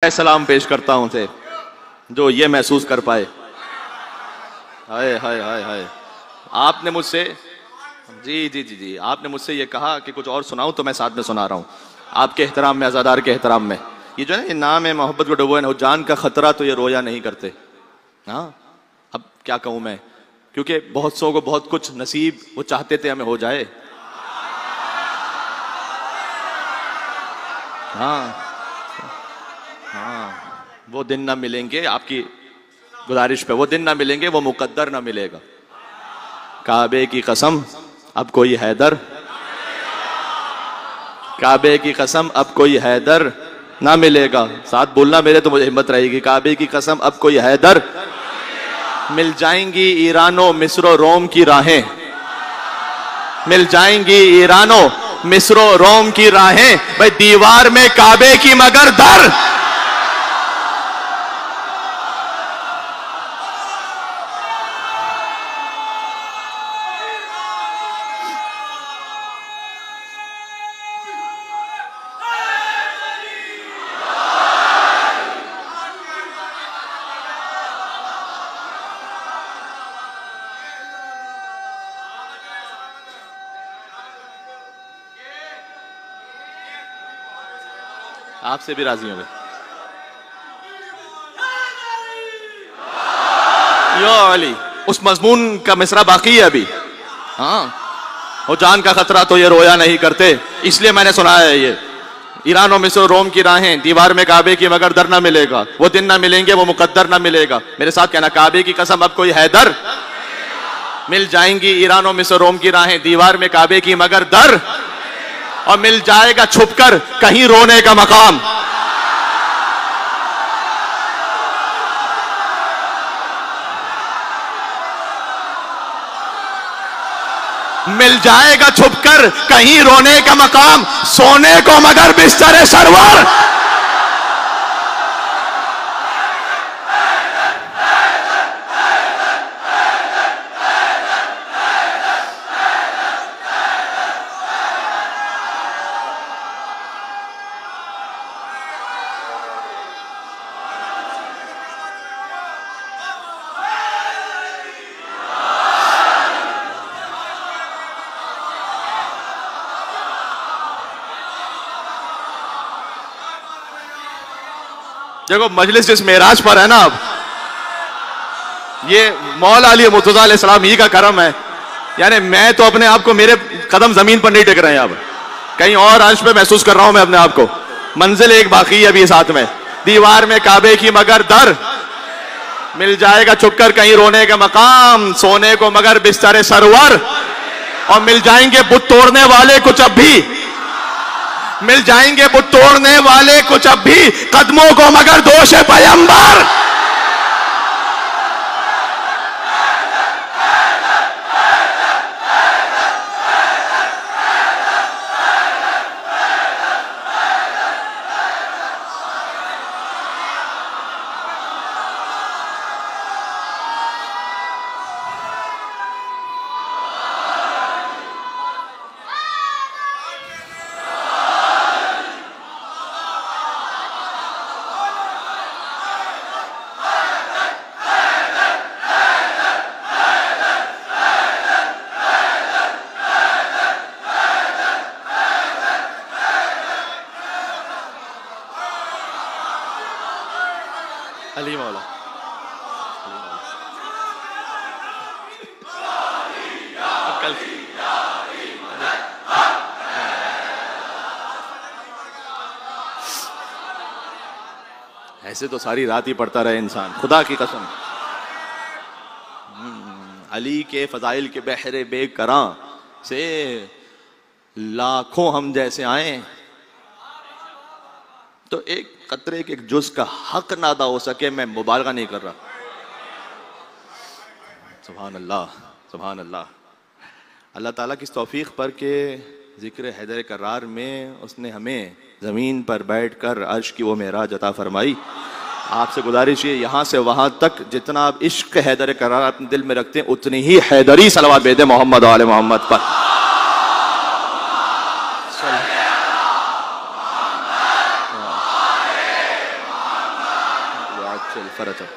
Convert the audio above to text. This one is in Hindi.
सलाम पेश करता हूं थे जो ये महसूस कर पाए। हाय हाय हाय हाय। आपने मुझसे जी आपने मुझसे ये कहा कि कुछ और सुनाऊं, तो मैं साथ में सुना रहा हूं आपके एहतराम में, अज़ादार के एहतराम में। ये जो है ना, ये नाम है मोहब्बत को डुबोए ना, जान का खतरा तो ये रोया नहीं करते। हाँ, अब क्या कहूं मैं, क्योंकि बहुत सौ को बहुत कुछ नसीब वो चाहते थे हमें हो जाए। हाँ हाँ, वो दिन ना मिलेंगे, आपकी गुजारिश पे, वो दिन ना मिलेंगे, वो मुकद्दर ना मिलेगा। काबे की कसम अब कोई हैदर, काबे की कसम अब कोई हैदर ना मिलेगा। साथ बोलना मेरे, तो मुझे हिम्मत रहेगी। काबे की कसम अब कोई हैदर, मिल जाएंगी ईरानो मिस्रो रोम की राहें, मिल जाएंगी ईरानो मिस्रो रोम की राहें, भाई दीवार में काबे की मगर दर। आपसे भी राजी होंगे। यो अली, उस मजमून का मिसरा बाकी है अभी। हाँ, वो जान का खतरा तो ये रोया नहीं करते, इसलिए मैंने सुनाया है ये। ईरान और मिस्र रोम की राहें, दीवार में काबे की मगर दर ना मिलेगा, वो दिन ना मिलेंगे, वो मुकद्दर ना मिलेगा। मेरे साथ कहना, काबे की कसम अब कोई हैदर, मिल जाएंगी ईरान और मिस्र रोम की राहें, दीवार में काबे की मगर दर, और मिल जाएगा छुपकर कहीं रोने का मकाम। मिल जाएगा छुपकर कहीं रोने का मकाम, सोने को मगर बिस्तर सरवर। देखो, मजलिस जिस मेराज पर है ना, अब ये मौला अली मुर्तज़ा अलैहिस्सलाम ही का करम है। यानी मैं तो अपने आप को, मेरे कदम जमीन पर नहीं टिक रहे हैं, अब कहीं और अर्श पे महसूस कर रहा हूं मैं अपने आप को। मंजिल एक बाकी है अभी साथ में। दीवार में काबे की मगर दर, मिल जाएगा छुपकर कहीं रोने का मकाम, सोने को मगर बिस्तर सरवर, और मिल जाएंगे बुत तोड़ने वाले कुछ अब भी, मिल जाएंगे बुत तोड़ने वाले कुछ अब भी, कदमों को मगर दोष पैगंबर। अली मौला कल ऐसे तो सारी रात ही पढ़ता रहे इंसान, खुदा की कसम। अली के फजाइल के बहरे बेकरां से लाखों हम जैसे आए, तो एक कतरे के एक जुज का हक ना अदा हो सके, मैं मुबालगा नहीं कर रहा। सुभान अल्लाह, सुभान अल्लाह। अल्लाह ताला की तौफीक पर के जिक्र हैदर करार में उसने हमें ज़मीन पर बैठकर अर्श की वो मेराज अता फरमाई। आपसे गुजारिश ये, यहाँ से वहाँ तक जितना आप इश्क हैदर करार अपने दिल में रखते हैं, उतनी ही हैदरी सलवात भेदे मोहम्मद आले मोहम्मद पर। चल फरा चल